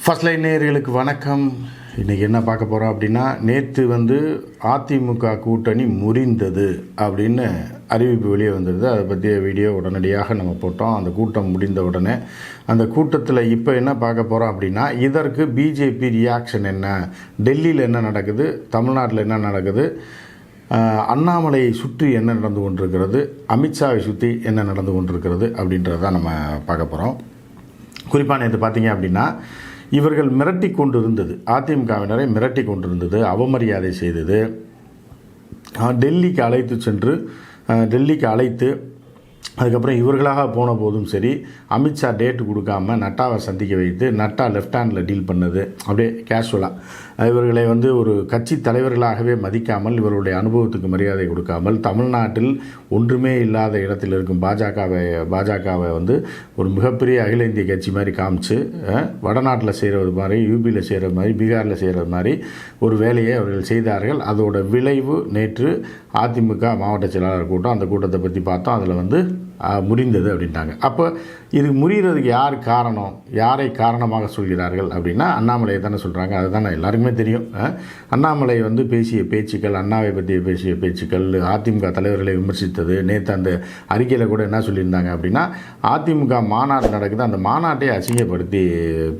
First line நேயர்களுக்கு வணக்கம். இன்றைக்கி என்ன பார்க்க போகிறோம் அப்படின்னா, நேற்று அதிமுக கூட்டணி முறிந்தது அப்படின்னு அறிவிப்பு வெளியே வந்துடுது. அதை பற்றிய வீடியோ உடனடியாக நம்ம போட்டோம். அந்த கூட்டம் முடிந்த உடனே அந்த கூட்டத்தில் இப்போ என்ன பார்க்க போகிறோம் அப்படின்னா, இதற்கு பிஜேபி ரியாக்ஷன் என்ன, டெல்லியில் என்ன நடக்குது, தமிழ்நாட்டில் என்ன நடக்குது, அண்ணாமலையை சுற்றி என்ன நடந்து கொண்டிருக்கிறது, அமித்ஷாவை சுற்றி என்ன நடந்து கொண்டிருக்கிறது அப்படின்றத நம்ம பார்க்க போகிறோம். குறிப்பாக நேற்று பார்த்தீங்க அப்படின்னா, இவர்கள் மிரட்டி கொண்டிருந்தது, அதிமுகவினரை மிரட்டி கொண்டிருந்தது, அவமரியாதை செய்தது, டெல்லிக்கு அழைத்து அதுக்கப்புறம் இவர்களாக போன போதும் சரி, அமித்ஷா டேட்டு கொடுக்காம நட்டாவை சந்திக்க வைத்து நட்டா லெஃப்ட் ஹேண்டில் டீல் பண்ணது, அப்படியே கேஷுவலாக இவர்களை ஒரு கட்சி தலைவர்களாகவே மதிக்காமல், இவர்களுடைய அனுபவத்துக்கு மரியாதை கொடுக்காமல், தமிழ்நாட்டில் ஒன்றுமே இல்லாத இடத்தில் இருக்கும் பாஜகவை ஒரு மிகப்பெரிய அகில இந்திய கட்சி மாதிரி காமிச்சு, வடநாட்டில் செய்கிறது மாதிரி, யூபியில் செய்கிறது மாதிரி, பீகாரில் செய்கிறது மாதிரி ஒரு வேலையை அவர்கள் செய்தார்கள். அதோட விளைவு நேற்று அதிமுக மாவட்ட செயலாளர் கூட்டம். அந்த கூட்டத்தை பற்றி பார்த்தோம். அதில் முறிந்தது அப்படின்ட்டாங்க. அப்போ இது முறிகிறதுக்கு யார் காரணம், யாரை காரணமாக சொல்கிறார்கள் அப்படின்னா, அண்ணாமலையை தானே சொல்கிறாங்க. அதுதானே எல்லாருக்குமே தெரியும். அண்ணாமலை பேசிய பேச்சுக்கள், அண்ணாவை பற்றிய பேசிய பேச்சுக்கள், அதிமுக தலைவர்களை விமர்சித்தது. நேற்று அந்த அறிக்கையில் கூட என்ன சொல்லியிருந்தாங்க அப்படின்னா, அதிமுக மாநாடு நடக்குது, அந்த மாநாட்டை அசிங்கப்படுத்தி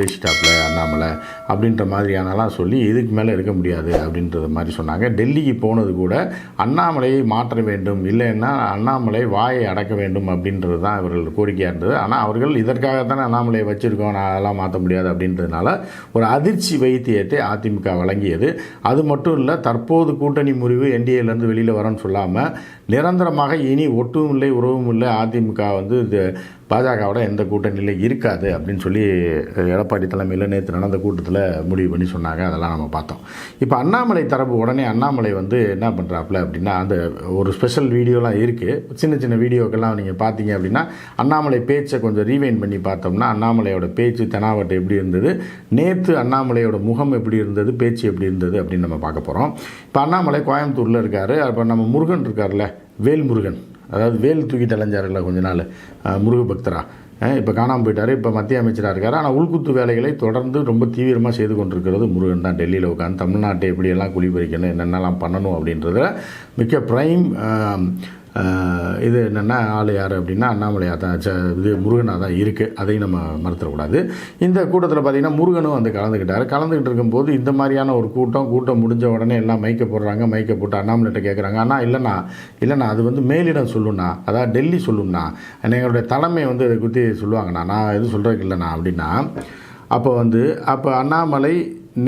பேசிட்டாப்புல அண்ணாமலை அப்படின்ற மாதிரியானலாம் சொல்லி, இதுக்கு மேலே இருக்க முடியாது அப்படின்றது மாதிரி சொன்னாங்க. டெல்லிக்கு போனது கூட அண்ணாமலையை மாற்ற வேண்டும், இல்லைன்னா அண்ணாமலை வாயை அடக்க வேண்டும் அப்படின்றது தான் இவர்கள் கோரிக்கையாக இருந்தது. ஆனால் அவர்கள் இதற்காகத்தானே அண்ணாமலையை வச்சுருக்கோம், நான் அதெல்லாம் மாற்ற முடியாது அப்படின்றதுனால ஒரு அதிர்ச்சி வைத்தியத்தை அதிமுக வழங்கியது. அது மட்டும் இல்லை, தற்போது கூட்டணி முறிவு என்டிஏலேருந்து வெளியில் வரணும்னு சொல்லாமல், நிரந்தரமாக இனி ஒட்டும் இல்லை உறவும் இல்லை, அதிமுக இது பாஜகவோட எந்த கூட்டணியில் இருக்காது அப்படின்னு சொல்லி எடப்பாடி தலைமையில் நேற்று நடந்த கூட்டத்தில் முடிவு பண்ணி சொன்னாங்க. அதெல்லாம் நம்ம பார்த்தோம். இப்போ அண்ணாமலை தரப்பு உடனே அண்ணாமலை என்ன பண்ணுறாப்புல அப்படின்னா, அந்த ஒரு ஸ்பெஷல் வீடியோலாம் இருக்குது. சின்ன சின்ன வீடியோக்கெல்லாம் நீங்கள் பார்த்தீங்க அப்படின்னா, அண்ணாமலை பேச்சை கொஞ்சம் ரீவைண்ட் பண்ணி பார்த்தோம்னா, அண்ணாமலையோட பேச்சு தெனாவட்டு எப்படி இருந்தது, நேற்று அண்ணாமலையோட முகம் எப்படி இருந்தது, பேச்சு எப்படி இருந்தது அப்படின்னு நம்ம பார்க்க போகிறோம். இப்போ அண்ணாமலை கோயம்புத்தூரில் இருக்கார். அப்போ நம்ம முருகன் இருக்கார்ல, வேல்முருகன், அதாவது வேல் தூக்கிட்டு அலைஞ்சார்ல கொஞ்ச நாள், முருக பக்தரா, இப்போ காணாமல் போயிட்டார். இப்போ மத்திய அமைச்சராக இருக்கார். ஆனால் உள்குத்து வேலைகளை தொடர்ந்து ரொம்ப தீவிரமாக செய்து கொண்டிருக்கிறது முருகன் தான். டெல்லியில் உட்காந்து தமிழ்நாட்டை எப்படியெல்லாம் குளிபறிக்கணும், என்னென்னலாம் பண்ணணும் அப்படின்றத மிக்க ப்ரைம் இது என்னென்னா ஆள் யார் அப்படின்னா அண்ணாமலையாக தான், இது முருகனாக தான் இருக்குது. அதையும் நம்ம மறுத்துடக்கூடாது. இந்த கூட்டத்தில் பார்த்திங்கன்னா முருகனும் கலந்துக்கிட்டு இருக்கும்போது இந்த மாதிரியான ஒரு கூட்டம் முடிஞ்ச உடனே எல்லாம் மைக்க போடுறாங்க. மைக்க போட்டு அண்ணாமலைகிட்ட கேட்குறாங்க, அண்ணா இல்லைண்ணா அது மேலிடம் சொல்லுண்ணா, அதாவது டெல்லி சொல்லுண்ணா, எங்களுடைய தலைமை இதை குத்தி சொல்லுவாங்கண்ணா, நான் எதுவும் சொல்கிறதுக்கு இல்லைண்ணா அப்படின்னா, அப்போ அண்ணாமலை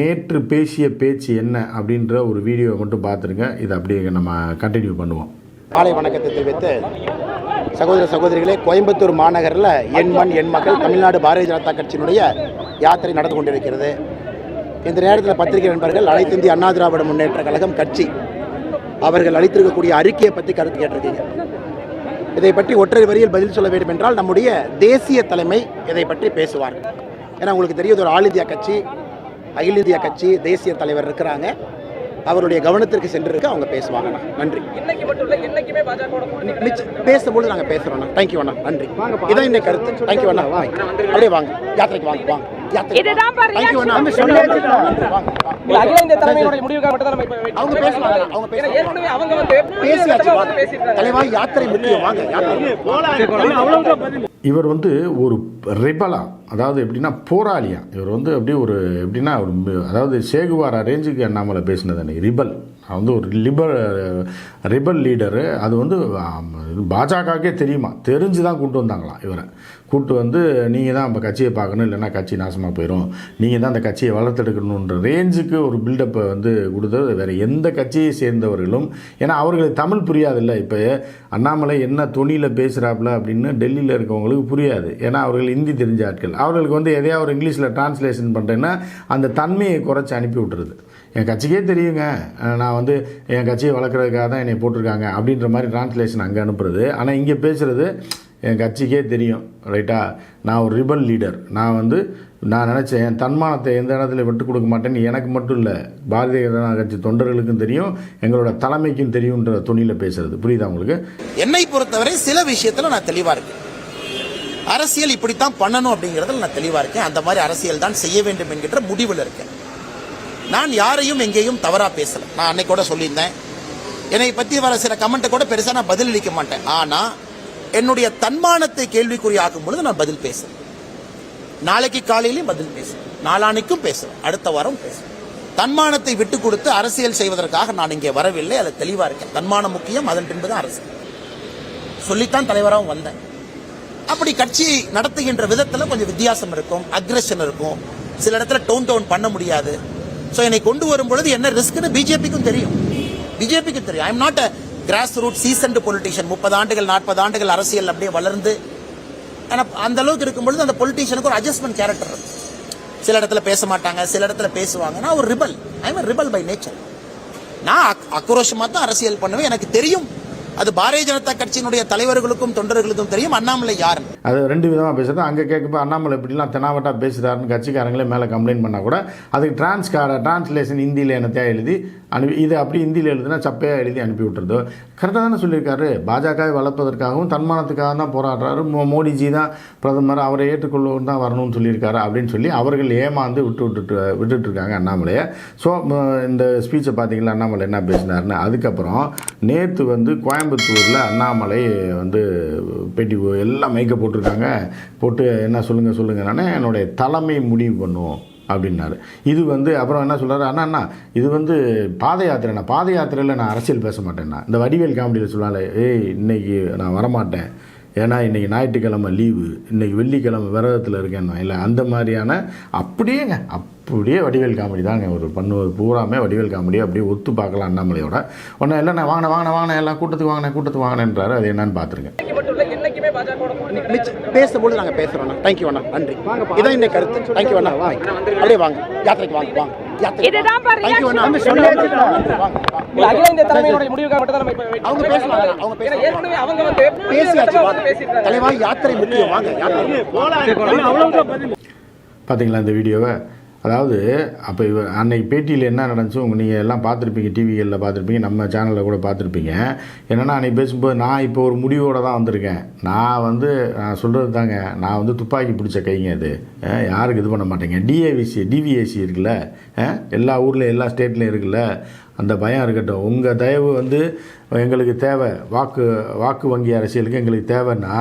நேற்று பேசிய பேச்சு என்ன அப்படின்ற ஒரு வீடியோவை மட்டும் பார்த்துருங்க. இதை அப்படியே நம்ம கண்டினியூ பண்ணுவோம். காலை வணக்கத்தை தெரிவித்து, சகோதர சகோதரிகளே, கோயம்புத்தூர் மாநகரில் என் மண் என் மக்கள் தமிழ்நாடு பாரதிய ஜனதா கட்சியினுடைய யாத்திரை நடந்து கொண்டிருக்கிறது. இந்த நேரத்தில் பத்திரிகை நண்பர்கள், அனைத்து இந்திய அண்ணா திராவிட முன்னேற்ற கழகம் கட்சி அவர்கள் அளித்திருக்கக்கூடிய அறிக்கையை பற்றி கருத்து கேட்டிருக்கீங்க. இதை பற்றி ஒற்றை வரியில் பதில் சொல்ல வேண்டும் என்றால், நம்முடைய தேசிய தலைமை இதை பற்றி பேசுவார். ஏன்னா உங்களுக்கு தெரியும், ஒரு ஆல் இந்தியா கட்சி, அகில இந்திய கட்சி, தேசிய தலைவர் இருக்கிறாங்க. அவருடைய கவனத்திற்கு சென்றிருக்கு, அவங்க பேசுவாங்கண்ணா. நன்றி. பேசும்போது நாங்கள் பேசுகிறோண்ணா. தேங்க்யூ அண்ணா, நன்றி. இதான் இன்னைக்கு கருத்து. தேங்க்யூ அண்ணா, அப்படியே வாங்க, யாத்திரைக்கு வாங்க. இவர் ஒரு ரிபலா, அதாவது எப்படின்னா போராளியா, இவர் எப்படின்னா அதாவது சேகுவாரா ரேஞ்சுக்கு அண்ணாமலை பேசினது அன்னைக்கு. ரிபல் ஒரு ரிபல் லீடரு. அது பாஜகவுக்கே தெரியுமா, தெரிஞ்சு தான் கூப்பிட்டு வந்தாங்களாம். இவரை கூப்பிட்டு நீங்கள் தான் இப்போ கட்சியை பார்க்கணும், இல்லைன்னா கட்சி நாசமாக போயிடும், நீங்கள் தான் அந்த கட்சியை வளர்த்தெடுக்கணுன்ற ரேஞ்சுக்கு ஒரு பில்டப்பை கொடுத்தது வேறு எந்த கட்சியை சேர்ந்தவர்களும். ஏன்னா அவர்களுக்கு தமிழ் புரியாதில்ல. இப்போ அண்ணாமலை என்ன துணியில் பேசுகிறாப்புல அப்படின்னு டெல்லியில் இருக்கவங்களுக்கு புரியாது. ஏன்னா அவர்கள் ஹிந்தி தெரிஞ்ச ஆட்கள். அவர்களுக்கு எதையாவது ஒரு இங்கிலீஷில் டிரான்ஸ்லேஷன் பண்ணுறேன்னா அந்த தன்மையை குறைச்சி அனுப்பி விட்டுறது. என் கட்சிக்கே தெரியுங்க, நான் என் கட்சியை வளர்க்குறதுக்காக தான் என்னை போட்டிருக்காங்க அப்படின்ற மாதிரி டிரான்ஸ்லேஷன் அங்கே அனுப்புறது. ஆனால் இங்கே பேசுகிறது என் கட்சிக்கே தெரியும், ரைட்டா, நான் ஒரு ரிபல் லீடர், நான் நினச்சேன் என் தன்மானத்தை எந்த இடத்துல விட்டு கொடுக்க மாட்டேன்னு எனக்கு மட்டும் இல்லை, பாரதிய ஜனதா கட்சி தொண்டர்களுக்கும் தெரியும், எங்களோட தலைமைக்கும் தெரியுன்ற துணியில் பேசுறது. புரியுதா உங்களுக்கு? என்னை பொறுத்தவரை சில விஷயத்தில் நான் தெளிவாக இருக்கேன். அரசியல் இப்படித்தான் பண்ணணும் அப்படிங்கிறதுல நான் தெளிவாக இருக்கேன். அந்த மாதிரி அரசியல் தான் செய்ய வேண்டும் என்கின்ற முடிவில் இருக்கேன். நான் யாரையும் எங்கேயும் தவறாக பேசலை. நான் அன்னைக்கு கூட சொல்லியிருந்தேன், என்னை பற்றி வர சில கமெண்ட்டை கூட பெருசாக நான் பதிலளிக்க மாட்டேன். ஆனால் என்னுடைய தன்மானத்தை கேள்விக்குறியாக்கும் பொழுது நான் பதில் பேசுவேன். நாளைக்கு காலையிலையும் பதில் பேசுவேன், நாளானைக்கும் பேசுவேன், அடுத்த வாரம் பேசுவேன். தன்மானத்தை விட்டு கொடுத்து அரசியல் செய்வதற்காக நான் இங்கே வரவில்லை. அதில் தெளிவாக இருக்கேன். தன்மானம் முக்கியம், அதன் பின்புதான் அரசியல். சொல்லித்தான் தலைவராகவும் வந்தேன். அப்படி கட்சி நடத்துகின்ற விதத்தில் கொஞ்சம் வித்தியாசம் இருக்கும், அக்ரெஷன் இருக்கும், சில இடத்துல டோன் பண்ண முடியாது. ஸோ என்னை கொண்டு வரும் பொழுது என்ன ரிஸ்க்னு பிஜேபிக்கும் தெரியும். I am not a grass root seasoned politician. 30 ஆண்டுகள் 40 ஆண்டுகள் அரசியல் அப்படியே வளர்ந்து அந்த அளவுக்கு இருக்கும் பொழுது அந்த பொலிட்டிஷியனுக்கு ஒரு அட்ஜஸ்ட்மெண்ட் கேரக்டர் இருக்கும். சில இடத்துல பேச மாட்டாங்க, சில இடத்துல பேசுவாங்க. நான் ஒரு rebel. I am rebel by nature. நான் ஆக்ரோஷமாக தான் அரசியல் பண்ணுவேன். எனக்கு தெரியும், அது பாரதிய ஜனதா கட்சியினுடைய தலைவர்களுக்கும் தொண்டர்களுக்கும் தெரியும் அண்ணாமலை யார். அது ரெண்டு விதமாக பேசுறது. அங்கே கேட்கப்போ அண்ணாமலை இப்படிலாம் தெனாவட்டா பேசுகிறாருன்னு கட்சிக்காரங்களே மேலே கம்ப்ளைண்ட் பண்ணால் கூட அதுக்கு டிரான்ஸ்லேஷன் ஹிந்தியில் என்னத்தையா எழுதி அனுப்பி, இது அப்படி ஹிந்தியில் எழுதுனா சப்பையாக எழுதி அனுப்பி விட்டுறதோ கரெக்டாக தானே சொல்லியிருக்காரு. பாஜகவை வளர்ப்பதற்காகவும் தன்மானத்துக்காக தான் போராடுறாரு. மோடிஜி தான் பிரதமர், அவரை ஏற்றுக்கொள்வோம் தான் வரணும்னு சொல்லியிருக்காரு அப்படின்னு சொல்லி அவர்கள் ஏமாந்து விட்டுட்டு இருக்காங்க அண்ணாமலையை. ஸோ இந்த ஸ்பீச்சை பார்த்தீங்களா அண்ணாமலை என்ன பேசினாருன்னு. அதுக்கப்புறம் நேற்று வந்து கோயம்புத்தூரில் அண்ணாமலை வந்து பேட்டி எல்லாம் மைக்க போட்டிருக்காங்க. போட்டு என்ன சொல்லுங்கண்ணே, என்னுடைய தலைமை முடிவு பண்ணுவோம் அப்படின்னாரு. இது வந்து அப்புறம் என்ன சொல்கிறாரு, அண்ணா இது வந்து பாத யாத்திரைண்ணா, பாத யாத்திரையில் நான் அரசியல் பேச மாட்டேன்னா. இந்த வடிவேல் காமெடியில் சொல்லுவாங்க, இன்னைக்கு நான் வரமாட்டேன், ஏன்னா இன்றைக்கி ஞாயிற்றுக்கிழமை லீவு, இன்றைக்கி வெள்ளிக்கிழமை விரதத்தில் இருக்கேன்னா இல்லை, அந்த மாதிரியான அப்படியே வடிவேல் காமெடி தாங்க. ஒரு பண்ணுவது பூராமே வடிவேல் காமெடி. அப்படியே ஒத்து பார்க்கலாம் அண்ணாமலையோட. ஒன்றும் இல்லைண்ணா, வாங்கினேன் எல்லாம் கூட்டத்துக்கு வாங்கினேன்றாரு. அது என்னன்னு பார்த்துருங்க. பேசும்போது நாங்கள் பேசுகிறோம். தேங்க்யூ அண்ணா, நன்றி. இதான் இந்த கருத்து. தேங்க்யூ அண்ணா, வாங்க அப்படியே வாங்க, யாத்திரைக்கு வாங்க. பார்த்தீங்களா இந்த வீடியோவை? அதாவது அப்போ அன்னைக்கு பேட்டியில் என்ன நடந்துச்சு நீங்கள் எல்லாம் பார்த்துருப்பீங்க, டிவிகளில் பார்த்துருப்பீங்க, நம்ம சேனலில் கூட பார்த்துருப்பீங்க. என்னென்னா அன்றைக்கி பேசும்போது நான் இப்போ ஒரு முடிவோடு தான் வந்திருக்கேன். நான் சொல்கிறது தாங்க, நான் வந்து துப்பாக்கி பிடிச்ச கைங்க. அது யாருக்கு இது பண்ண மாட்டேங்க. டிவிஏசி இருக்குல்ல, எல்லா ஊர்லேயும் எல்லா ஸ்டேட்லேயும் இருக்குல்ல, அந்த பயம் இருக்கட்டும். உங்கள் தயவு வந்து எங்களுக்கு தேவை. வாக்கு வங்கி அரசியலுக்கு எங்களுக்கு தேவைன்னா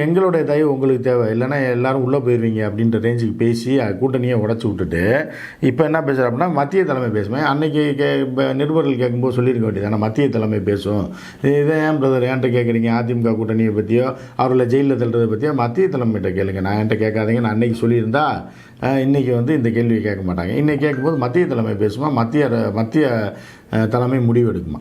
எங்களுடைய தயவு உங்களுக்கு தேவை, இல்லைன்னா எல்லோரும் உள்ளே போயிடுவீங்க அப்படின்ற ரேஞ்சுக்கு பேசி கூட்டணியை உடச்சி விட்டுட்டு இப்போ என்ன பேசுகிற அப்படின்னா மத்திய தலைமை பேசுவேன். அன்றைக்கி நிருபர்கள் கேட்கும்போது சொல்லியிருக்க வேண்டியது, ஆனால் மத்திய தலைமை பேசும். இதை ஏன் பிரதர் ஏன்ட்ட கேட்குறீங்க? அதிமுக கூட்டணியை பற்றியோ அவர்களை ஜெயிலில் தள்ளுறதை பற்றியோ மத்திய தலைமையிட்ட கேளுங்க. நான் என்கிட்ட கேட்காதீங்க. நான் அன்றைக்கி சொல்லியிருந்தா இன்றைக்கி வந்து இந்த கேள்வியை கேட்க மாட்டாங்க. இன்றைக்கி கேட்கும்போது மத்திய தலைமை பேசுமா, மத்திய தலைமை முடிவு எடுக்குமா.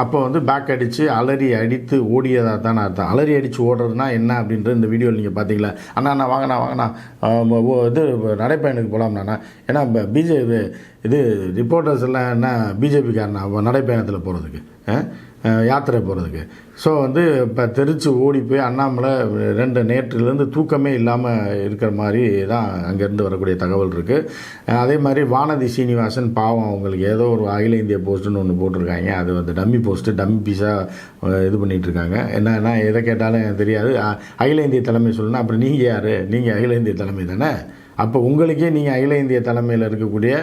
அப்போ வந்து பேக் அடித்து அலறி அடித்து ஓடியதாக தானே அர்த்தம். அலறி அடித்து ஓடுறதுனா என்ன அப்படின்றது இந்த வீடியோவில் நீங்கள் பார்த்தீங்களா? அண்ணா வாங்கண்ணா இது நடைப்பயணுக்கு போகலாம்ண்ணா. ஏன்னா இது ரிப்போர்ட்டர்ஸ் எல்லாம் என்ன பிஜேபிக்காரனா நடைப்பயணத்தில் போகிறதுக்கு, யாத்திரை போகிறதுக்கு. ஸோ வந்து இப்போ தெரிச்சு ஓடி போய் அண்ணாமலை நேற்றுலேருந்து தூக்கமே இல்லாமல் இருக்கிற மாதிரி தான் அங்கேருந்து வரக்கூடிய தகவல் இருக்குது. அதே மாதிரி வானதி சீனிவாசன் பாவம், அவங்களுக்கு ஏதோ ஒரு அகில இந்திய போஸ்ட்டுன்னு ஒன்று போட்டிருக்காங்க. அது வந்து டம்மி போஸ்ட்டு, டம்மி பீஸாக இது பண்ணிகிட்ருக்காங்க. என்னன்னா எதை கேட்டாலும் எனக்கு தெரியாது, அகில இந்திய தலைமை சொல்லணும். அப்புறம் நீங்கள் யார்? நீங்கள் அகில இந்திய தலைமை தானே. அப்போ உங்களுக்கே நீங்கள் அகில இந்திய தலைமையில் இருக்கக்கூடிய,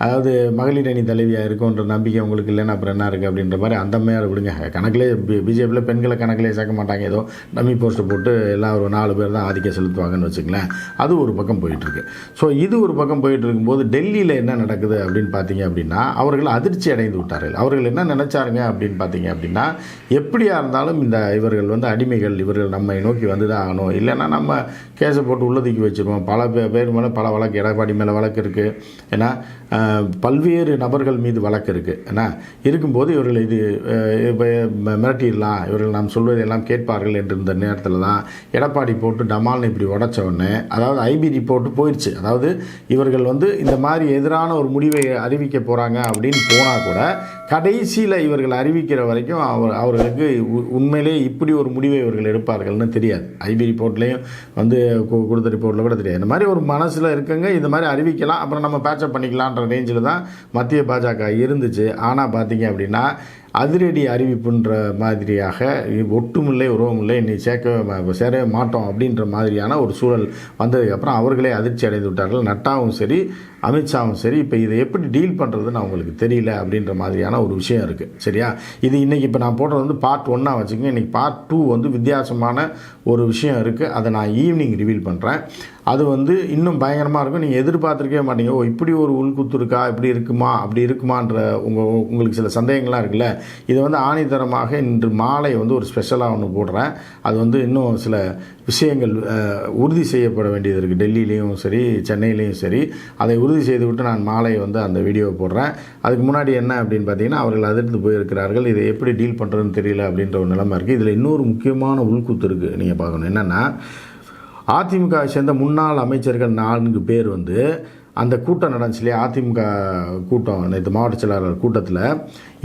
அதாவது மகளிர் அணி தலைவியாக இருக்குன்ற நம்பிக்கை உங்களுக்கு இல்லைன்னா அப்புறம் என்ன இருக்குது அப்படின்ற மாதிரி அந்த மாதிரி விடுங்க. கணக்கிலே பிஜேபியில் பெண்களை கணக்கிலே சேர்க்க மாட்டாங்க. ஏதோ டம்மி போஸ்ட்டை போட்டு எல்லாம் ஒரு 4 பேர் தான் ஆதிக்கம் செலுத்துவாங்கன்னு வச்சுங்களேன். அது ஒரு பக்கம் போயிட்டுருக்கு. ஸோ இது ஒரு பக்கம் போயிட்டு இருக்கும்போது டெல்லியில் என்ன நடக்குது அப்படின்னு பார்த்தீங்க அப்படின்னா, அவர்கள் அதிர்ச்சி அடைந்து விட்டார்கள். அவர்கள் என்ன நினச்சாருங்க அப்படின்னு பார்த்தீங்க அப்படின்னா, எப்படியா இருந்தாலும் இவர்கள் வந்து அடிமைகள், இவர்கள் நம்மை நோக்கி வந்து தான் ஆகணும், இல்லைன்னா நம்ம கேஸை போட்டு உள்ளதுக்கி வச்சுருவோம். பல பேர் மேலே பல வழக்கு, எடப்பாடி மேலே வழக்கு இருக்குது, ஏன்னா பல்வேறு நபர்கள் மீது வழக்கு இருக்குது. ஏன்னா இருக்கும்போது இவர்கள் இது மிரட்டிடலாம், இவர்கள் நாம் சொல்வதை எல்லாம் கேட்பார்கள் என்று இந்த நேரத்தில் தான் எடப்பாடி போட்டு டமால்னு இப்படி உடச்ச உடனே, அதாவது ஐபி ரிப்போர்ட்டு போயிடுச்சு. அதாவது இவர்கள் வந்து இந்த மாதிரி எதிரான ஒரு முடிவை அறிவிக்க போகிறாங்க அப்படின்னு போனால் கூட கடைசியில் இவர்கள் அறிவிக்கிற வரைக்கும் அவர்களுக்கு உண்மையிலே இப்படி ஒரு முடிவை இவர்கள் எடுப்பார்கள்னு தெரியாது. ஐபி ரிப்போர்ட்லேயும் வந்து கொடுத்த ரிப்போர்ட்டில் கூட தெரியாது. இந்த மாதிரி ஒரு மனசில் இருக்குங்க, இந்த மாதிரி அறிவிக்கலாம், அப்புறம் நம்ம பேட்சப் பண்ணிக்கலான்ற ரேஞ்சில் தான் மத்திய பாஜக இருந்துச்சு. ஆனால் பார்த்தீங்க அப்படின்னா அதிரடி அறிவிப்புன்ற மாதிரியாக ஒட்டுமில்லை உறவுமில்லை இன்னை சேரவே மாட்டோம் அப்படின்ற மாதிரியான ஒரு சூழல் வந்ததுக்கப்புறம் அவர்களே அதிர்ச்சி அடைந்து விட்டார்கள். நட்டாவும் சரி அமித்ஷாவும் சரி இப்போ இதை எப்படி டீல் பண்ணுறதுன்னு அவங்களுக்கு தெரியல அப்படின்ற மாதிரியான ஒரு விஷயம் இருக்குது. சரியா, இது இன்றைக்கி இப்போ நான் போடுறது வந்து பார்ட் 1 வச்சுக்கோங்க. இன்றைக்கி பார்ட் 2 வந்து வித்தியாசமான ஒரு விஷயம் இருக்குது. அதை நான் ஈவினிங் ரிவீல் பண்ணுறேன். அது வந்து இன்னும் பயங்கரமாக இருக்கும். நீங்கள் எதிர்பார்த்துருக்கவே மாட்டீங்க. ஓ இப்படி ஒரு உள்குத்து இருக்கா, இப்படி இருக்குமா, அப்படி இருக்குமான்ற உங்களுக்கு சில சந்தேகங்கள்லாம் இருக்குல்ல. இதை வந்து ஆணித்தரமாக இன்று மாலை வந்து ஒரு ஸ்பெஷலாக ஒன்று போடுறேன். அது வந்து இன்னும் சில விஷயங்கள் உறுதி செய்யப்பட வேண்டியது இருக்குது. டெல்லியிலையும் சரி சென்னையிலையும் சரி அதை உறுதி செய்துவிட்டு நான் மாலை வந்து அந்த வீடியோவை போடுறேன். அதுக்கு முன்னாடி என்ன அப்படின்னு பார்த்தீங்கன்னா, அவர்கள் அதிர்ந்து போயிருக்கிறார்கள். இதை எப்படி டீல் பண்ணுறதுன்னு தெரியல அப்படின்ற ஒரு நிலைமை இருக்குது. இதில் இன்னொரு முக்கியமான உள்குத்து இருக்குது. நீங்கள் பார்க்கணும் என்னென்னா, அதிமுகவை சேர்ந்த முன்னாள் அமைச்சர்கள் 4 பேர் வந்து அந்த கூட்டம் நடந்துச்சு இல்லையா, அதிமுக கூட்டம் நேற்று மாவட்ட செயலாளர் கூட்டத்தில்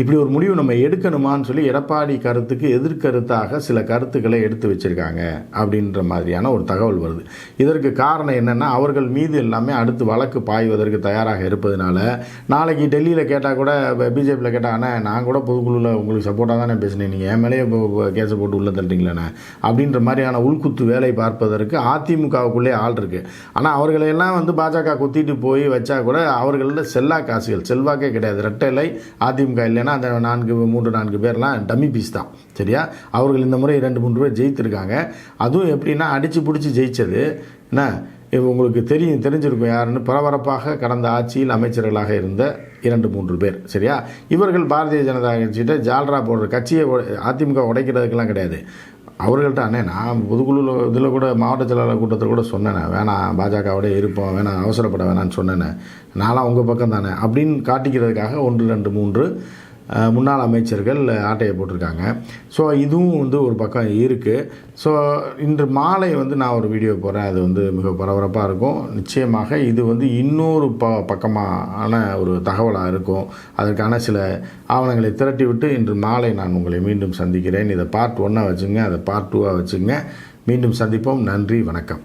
இப்படி ஒரு முடிவு நம்ம எடுக்கணுமான்னு சொல்லி எடப்பாடி கருத்துக்கு எதிர்கருத்தாக சில கருத்துக்களை எடுத்து வச்சுருக்காங்க அப்படின்ற மாதிரியான ஒரு தகவல் வருது. இதற்கு காரணம் என்னென்னா, அவர்கள் மீது எல்லாமே அடுத்து வழக்கு பாய்வதற்கு தயாராக இருப்பதனால நாளைக்கு டெல்லியில் கேட்டால் கூட பிஜேபியில் கேட்டாங்கன்னா, நான் கூட பொதுக்குழுவில் உங்களுக்கு சப்போர்ட்டாக தானே பேசினேன், நீங்கள் என் மேலேயே கேஸை போட்டு உள்ளே தள்ளிட்டீங்களேண்ணே அப்படின்ற மாதிரியான உள்குத்து வேலை பார்ப்பதற்கு அதிமுகவுக்குள்ளே ஆள் இருக்குது. ஆனால் அவர்களையெல்லாம் வந்து பாஜக கொத்திட்டு போய் வச்சா கூட அவர்களோட செல்லா காசுகள், செல்வாக்கே கிடையாது. ரெட்டை அதிமுக இல்லைன்னா அந்த 3-4 பேர்லாம் டம்மி பீஸ் தான். சரியா, அவர்கள் இந்த முறை 2-3 பேர் ஜெயித்திருக்காங்க. அதுவும் எப்படின்னா அடித்து பிடிச்சி ஜெயித்தது என்ன உங்களுக்கு தெரிஞ்சிருக்கும் யாருன்னு. பரபரப்பாக கடந்த ஆட்சியில் அமைச்சர்களாக இருந்த 2-3 பேர். சரியா, இவர்கள் பாரதிய ஜனதா கட்சிகிட்ட ஜால்ரா போடுற கட்சியை அதிமுக உடைக்கிறதுக்கெல்லாம் கிடையாது. அவர்கள்ட்ட அண்ணே நான் பொதுக்குழு இதில் கூட மாவட்ட செயலாளர் கூட்டத்தில் கூட சொன்னேன், வேணாம் பாஜகவோட இருப்போம், வேணாம் அவசரப்பட வேணான்னு சொன்னேன், நானும் உங்கள் பக்கம் தானே அப்படின்னு காட்டிக்கிறதுக்காக 1-2-3 முன்னாள் அமைச்சர்கள் ஆட்டையை போட்டிருக்காங்க. ஸோ இதுவும் வந்து ஒரு பக்கம் இருக்குது. ஸோ இன்று மாலை வந்து நான் ஒரு வீடியோ போடுறேன். அது வந்து மிக பரபரப்பாக இருக்கும். நிச்சயமாக இது வந்து இன்னொரு பக்கமான ஒரு தகவலாக இருக்கும். அதற்கான சில ஆவணங்களை திரட்டி விட்டு இன்று மாலை நான் உங்களை மீண்டும் சந்திக்கிறேன். இதை பார்ட் 1 வச்சுங்க, அதை பார்ட் 2 வச்சுங்க. மீண்டும் சந்திப்போம். நன்றி, வணக்கம்.